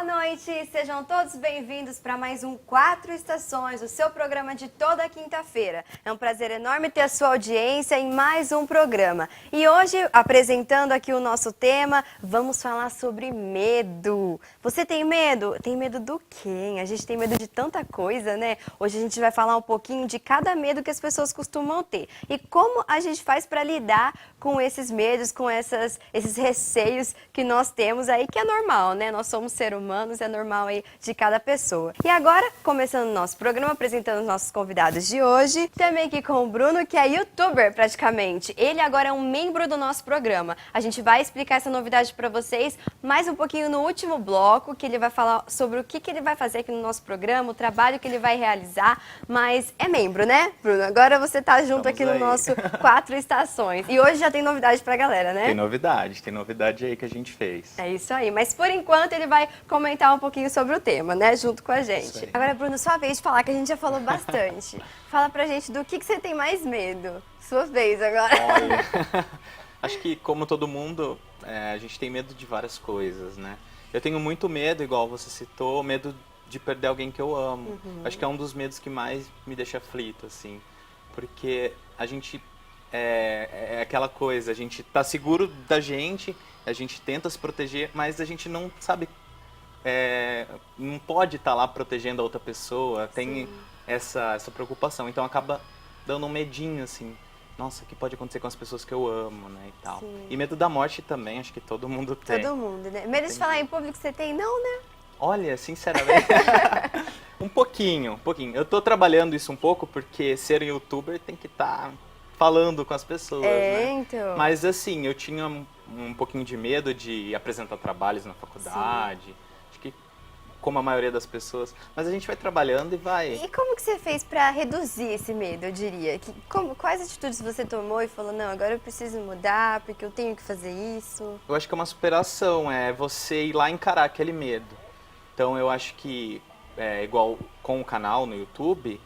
Boa noite, sejam todos bem-vindos para mais um 4 Estações, o seu programa de toda quinta-feira. É um prazer enorme ter a sua audiência em mais um programa. E hoje, apresentando aqui o nosso tema, vamos falar sobre medo. Você tem medo? Tem medo do quê? A gente tem medo de tanta coisa, né? Hoje a gente vai falar um pouquinho de cada medo que as pessoas costumam ter e como a gente faz para lidar com esses medos, com esses receios que nós temos aí, que é normal, né? Nós somos seres humanos, é normal aí de cada pessoa. E agora, começando o nosso programa, apresentando os nossos convidados de hoje, também aqui com o Bruno, que é youtuber praticamente. Ele agora é um membro do nosso programa. A gente vai explicar essa novidade para vocês mais um pouquinho no último bloco, que ele vai falar sobre o que ele vai fazer aqui no nosso programa, o trabalho que ele vai realizar, mas é membro, né, Bruno? Agora você tá junto aqui no nosso 4 Estações. E hoje já tem novidade pra galera, né? Tem novidade aí que a gente fez. É isso aí, mas por enquanto ele vai comentar um pouquinho sobre o tema, né, junto com a gente. Agora, Bruno, sua vez de falar, que a gente já falou bastante. Fala pra gente do que você tem mais medo. Sua vez agora. Olha, acho que como todo mundo, a gente tem medo de várias coisas, né? Eu tenho muito medo, igual você citou, medo de perder alguém que eu amo. Acho que é um dos medos que mais me deixa aflito, assim. Porque a gente... É aquela coisa, a gente tá seguro da gente, a gente tenta se proteger, mas a gente não sabe, não pode estar lá protegendo a outra pessoa, tem essa preocupação, então acaba dando um medinho, assim, nossa, o que pode acontecer com as pessoas que eu amo, né, e tal. Sim. E medo da morte também, acho que todo mundo tem. Todo mundo, né? Medo de falar em público você tem, não, né? Olha, sinceramente, um pouquinho. Eu tô trabalhando isso um pouco, porque ser youtuber tem que estar... falando com as pessoas, né? Então. Mas assim, eu tinha um pouquinho de medo de apresentar trabalhos na faculdade. Sim. Acho que como a maioria das pessoas. Mas a gente vai trabalhando e vai... E como que você fez para reduzir esse medo, eu diria? Quais atitudes você tomou e falou, não, agora eu preciso mudar, porque eu tenho que fazer isso? Eu acho que é uma superação, é você ir lá encarar aquele medo. Então eu acho que, igual com o canal no YouTube...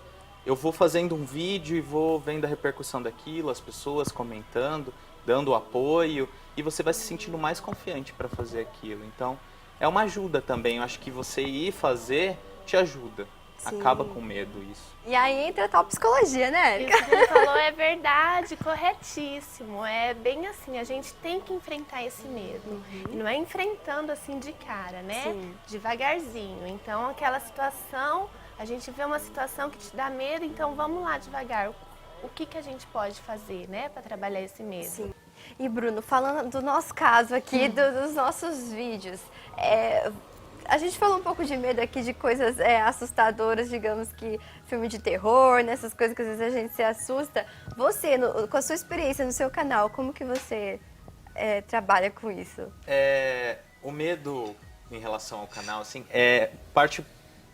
eu vou fazendo um vídeo e vou vendo a repercussão daquilo, as pessoas comentando, dando apoio, e você vai se sentindo mais confiante para fazer aquilo. Então, é uma ajuda também. Eu acho que você ir fazer te ajuda. Sim. Acaba com medo isso. E aí entra a tal psicologia, né, Erika? Isso que ele falou é verdade, corretíssimo. É bem assim, a gente tem que enfrentar esse medo. E não é enfrentando assim de cara, né? Sim. Devagarzinho. Então, aquela situação... a gente vê uma situação que te dá medo, então vamos lá devagar. O que a gente pode fazer, né, para trabalhar esse medo? Sim. E Bruno, falando do nosso caso aqui, dos nossos vídeos, a gente falou um pouco de medo aqui, de coisas assustadoras, digamos que filme de terror, nessas coisas que às vezes a gente se assusta. Você, com a sua experiência no seu canal, como que você trabalha com isso? O medo em relação ao canal, assim, parte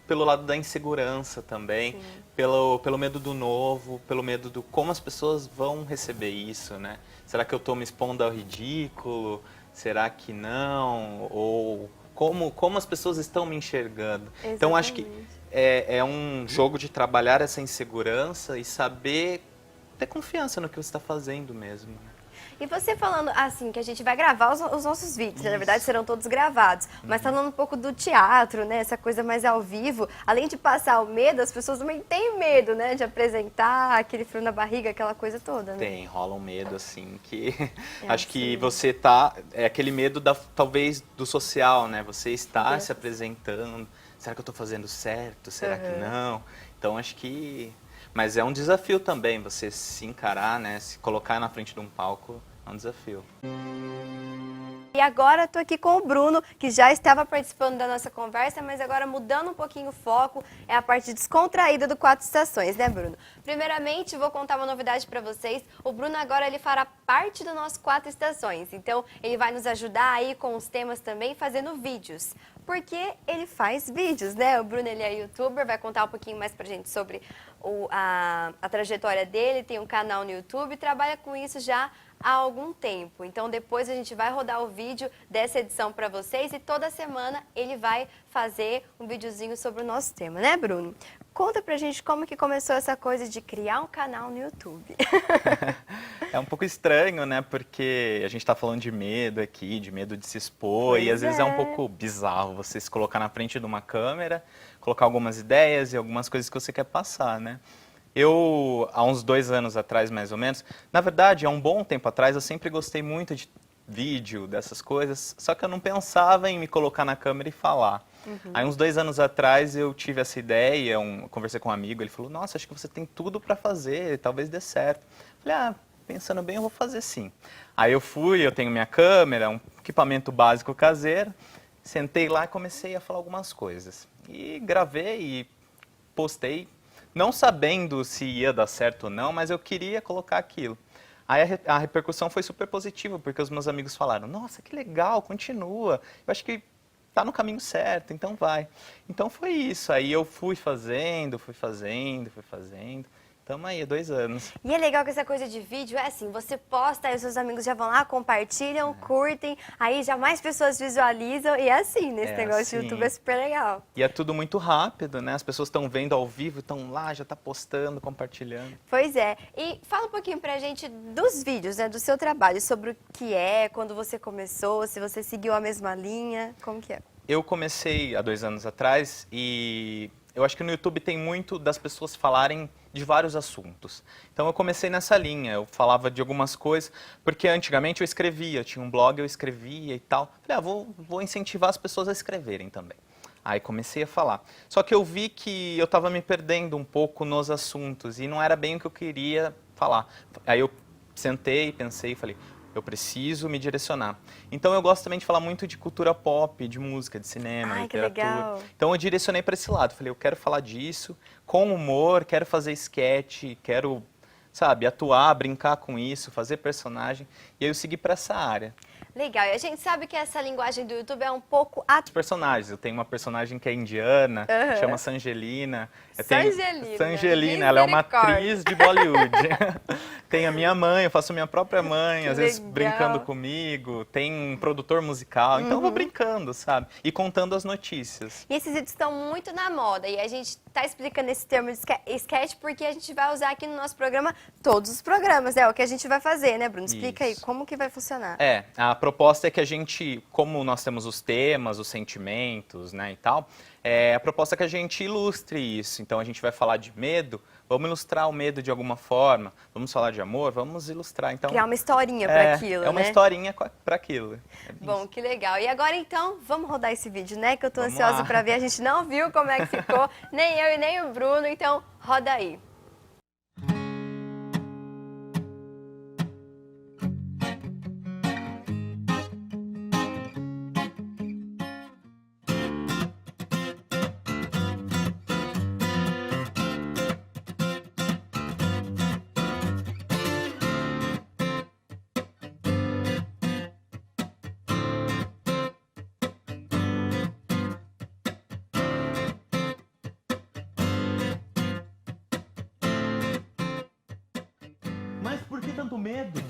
pelo lado da insegurança também, pelo medo do novo, pelo medo do como as pessoas vão receber isso, né? Será que eu estou me expondo ao ridículo? Será que não? Ou como as pessoas estão me enxergando? Exatamente. Então acho que é um jogo de trabalhar essa insegurança e saber ter confiança no que você está fazendo mesmo, né? E você falando assim, que a gente vai gravar os nossos vídeos, né? Na verdade serão todos gravados, mas falando um pouco do teatro, né? Essa coisa mais ao vivo, além de passar o medo, as pessoas também têm medo, né? De apresentar, aquele frio na barriga, aquela coisa toda, né? Rola um medo assim, que acho que você tá, aquele medo talvez do social, né? Você está se apresentando, será que eu estou fazendo certo, será que não? Então acho que... mas é um desafio também, você se encarar, né? Se colocar na frente de um palco. É um desafio. E agora estou aqui com o Bruno, que já estava participando da nossa conversa, mas agora mudando um pouquinho o foco, é a parte descontraída do 4 Estações, né, Bruno? Primeiramente, vou contar uma novidade para vocês. O Bruno agora ele fará parte do nosso 4 Estações, então ele vai nos ajudar aí com os temas também, fazendo vídeos. Porque ele faz vídeos, né? O Bruno ele é youtuber, vai contar um pouquinho mais pra gente sobre a trajetória dele, tem um canal no YouTube, trabalha com isso já há algum tempo. Então depois a gente vai rodar o vídeo dessa edição para vocês e toda semana ele vai fazer um videozinho sobre o nosso tema, né, Bruno? Conta pra gente como que começou essa coisa de criar um canal no YouTube. É um pouco estranho, né? Porque a gente tá falando de medo aqui, de medo de se expor, Pois e às vezes é um é. pouco bizarro você se colocar na frente de uma câmera, colocar algumas ideias e algumas coisas que você quer passar, né? Eu, há uns 2 anos atrás, mais ou menos, na verdade, há um bom tempo atrás, eu sempre gostei muito de vídeo, dessas coisas, só que eu não pensava em me colocar na câmera e falar. Aí, uns 2 anos atrás, eu tive essa ideia, eu conversei com um amigo, ele falou, nossa, acho que você tem tudo para fazer, talvez dê certo. Falei, ah, pensando bem, eu vou fazer sim. Aí eu fui, eu tenho minha câmera, um equipamento básico caseiro, sentei lá e comecei a falar algumas coisas. E gravei e postei, não sabendo se ia dar certo ou não, mas eu queria colocar aquilo. Aí a repercussão foi super positiva, porque os meus amigos falaram, nossa, que legal, continua, eu acho que tá no caminho certo, então vai. Então foi isso, aí eu fui fazendo, estamos aí há 2 anos. E é legal que essa coisa de vídeo é assim, você posta, aí os seus amigos já vão lá, compartilham, curtem, aí já mais pessoas visualizam, e é assim, nesse É negócio assim. de YouTube é super legal. E é tudo muito rápido, né? As pessoas estão vendo ao vivo, estão lá, já tá postando, compartilhando. Pois é. E fala um pouquinho pra gente dos vídeos, né, do seu trabalho, sobre o que é, quando você começou, se você seguiu a mesma linha, como que é? Eu comecei há 2 anos atrás e eu acho que no YouTube tem muito das pessoas falarem de vários assuntos. Então eu comecei nessa linha, eu falava de algumas coisas, porque antigamente eu escrevia, eu tinha um blog, eu escrevia e tal. Falei, vou incentivar as pessoas a escreverem também. Aí comecei a falar. Só que eu vi que eu estava me perdendo um pouco nos assuntos e não era bem o que eu queria falar. Aí eu sentei, pensei e falei, eu preciso me direcionar. Então eu gosto também de falar muito de cultura pop, de música, de cinema, Ai, que literatura. legal. Então eu direcionei para esse lado. Falei, eu quero falar disso com humor, quero fazer sketch, quero, sabe, atuar, brincar com isso, fazer personagem. E aí eu segui para essa área. Legal, e a gente sabe que essa linguagem do YouTube é um pouco Os personagens, eu tenho uma personagem que é indiana, Aham. chama Sangelina. Eu tenho- Sangelina. Sangelina, ela é uma Misericórdia. atriz de Bollywood. Tem a minha mãe, eu faço minha própria mãe, às vezes legal. brincando comigo. Tem um produtor musical, então eu vou brincando, sabe? E contando as notícias. E esses vídeos estão muito na moda e a gente tá explicando esse termo de sketch porque a gente vai usar aqui no nosso programa todos os programas, é o que a gente vai fazer, né, Bruno? Explica aí Isso. como que vai funcionar. É, a proposta é que a gente, como nós temos os temas, os sentimentos, né, e tal, a proposta é que a gente ilustre isso. Então a gente vai falar de medo, vamos ilustrar o medo de alguma forma. Vamos falar de amor, vamos ilustrar. Então, Criar uma historinha para aquilo, é uma né? historinha para aquilo. É bem Bom, que legal. E agora então, vamos rodar esse vídeo, né? Que eu tô Vamos ansiosa lá. para ver. A gente não viu como é que ficou, nem eu e nem o Bruno, então roda aí. Mas por que tanto medo?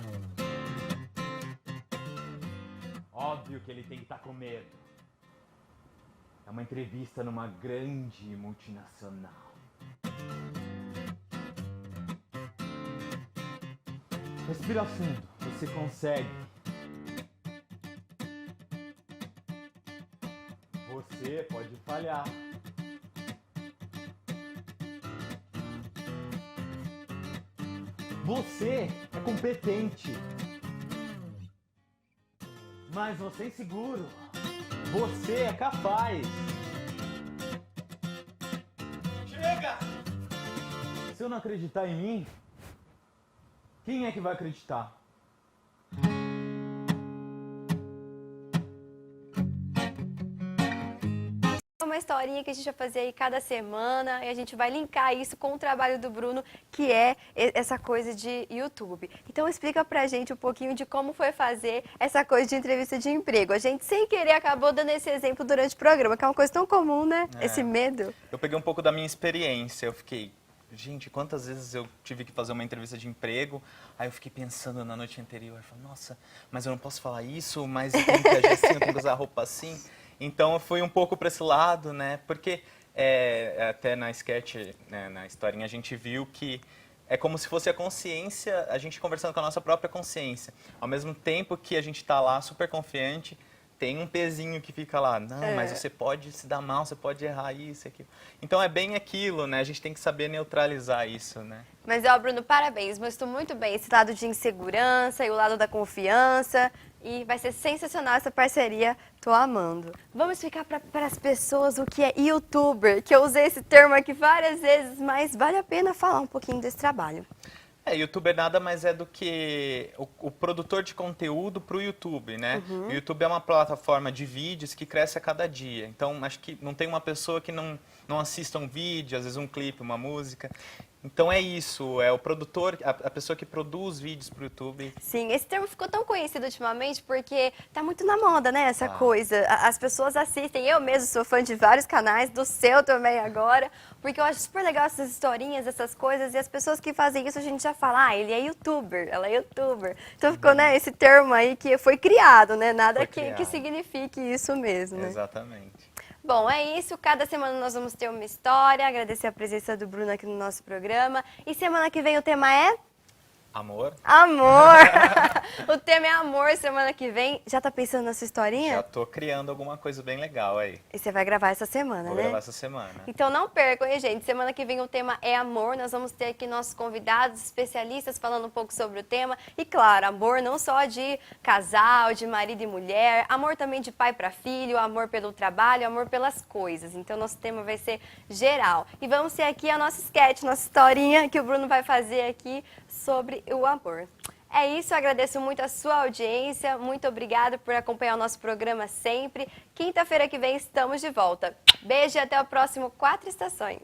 Óbvio que ele tem que estar com medo. É uma entrevista numa grande multinacional. Respira fundo, você consegue. Você pode falhar. Você é competente. Mas você é inseguro. Você é capaz. Chega! Se eu não acreditar em mim, quem é que vai acreditar? Uma historinha que a gente vai fazer aí cada semana e a gente vai linkar isso com o trabalho do Bruno, que é essa coisa de YouTube. Então explica pra gente um pouquinho de como foi fazer essa coisa de entrevista de emprego. A gente sem querer acabou dando esse exemplo durante o programa, que é uma coisa tão comum, né? Esse medo. Eu peguei um pouco da minha experiência, eu fiquei, gente, quantas vezes eu tive que fazer uma entrevista de emprego, aí eu fiquei pensando na noite anterior, eu falei, nossa, mas eu não posso falar isso, mas eu tenho que agir assim, eu tenho que usar roupa assim. Então eu fui um pouco para esse lado, né? Porque até na sketch, né, na historinha, a gente viu que é como se fosse a consciência, a gente conversando com a nossa própria consciência. Ao mesmo tempo que a gente está lá super confiante, tem um pezinho que fica lá, não, mas você pode se dar mal, você pode errar isso, aquilo. Então é bem aquilo, né? A gente tem que saber neutralizar isso, né? Mas, ó, Bruno, parabéns, mostrou muito bem esse lado de insegurança e o lado da confiança. E vai ser sensacional essa parceria, tô amando. Vamos explicar para as pessoas o que é youtuber, que eu usei esse termo aqui várias vezes, mas vale a pena falar um pouquinho desse trabalho. YouTuber nada mais é do que o produtor de conteúdo para o YouTube, né? O YouTube é uma plataforma de vídeos que cresce a cada dia. Então, acho que não tem uma pessoa que não assista um vídeo, às vezes um clipe, uma música. Então é isso, é o produtor, a pessoa que produz vídeos para o YouTube. Sim, esse termo ficou tão conhecido ultimamente porque tá muito na moda, né, essa coisa. As pessoas assistem, eu mesmo sou fã de vários canais, do seu também agora, porque eu acho super legal essas historinhas, essas coisas, e as pessoas que fazem isso a gente já fala, ele é youtuber, ela é youtuber. Então ficou, né, esse termo aí que foi criado, né, nada que signifique isso mesmo, né? Exatamente. Bom, é isso. Cada semana nós vamos ter uma história. Agradecer a presença do Bruno aqui no nosso programa. E semana que vem o tema é... Amor? Amor! O tema é amor semana que vem. Já tá pensando na sua historinha? Já tô criando alguma coisa bem legal aí. E você vai gravar essa semana, Vou né? gravar essa semana. Então não percam, hein, gente? Semana que vem o tema é amor. Nós vamos ter aqui nossos convidados, especialistas, falando um pouco sobre o tema. E claro, amor não só de casal, de marido e mulher. Amor também de pai para filho, amor pelo trabalho, amor pelas coisas. Então nosso tema vai ser geral. E vamos ter aqui a nossa sketch, nossa historinha que o Bruno vai fazer aqui sobre o amor. É isso, eu agradeço muito a sua audiência, muito obrigada por acompanhar o nosso programa sempre. Quinta-feira que vem estamos de volta. Beijo e até o próximo 4 Estações.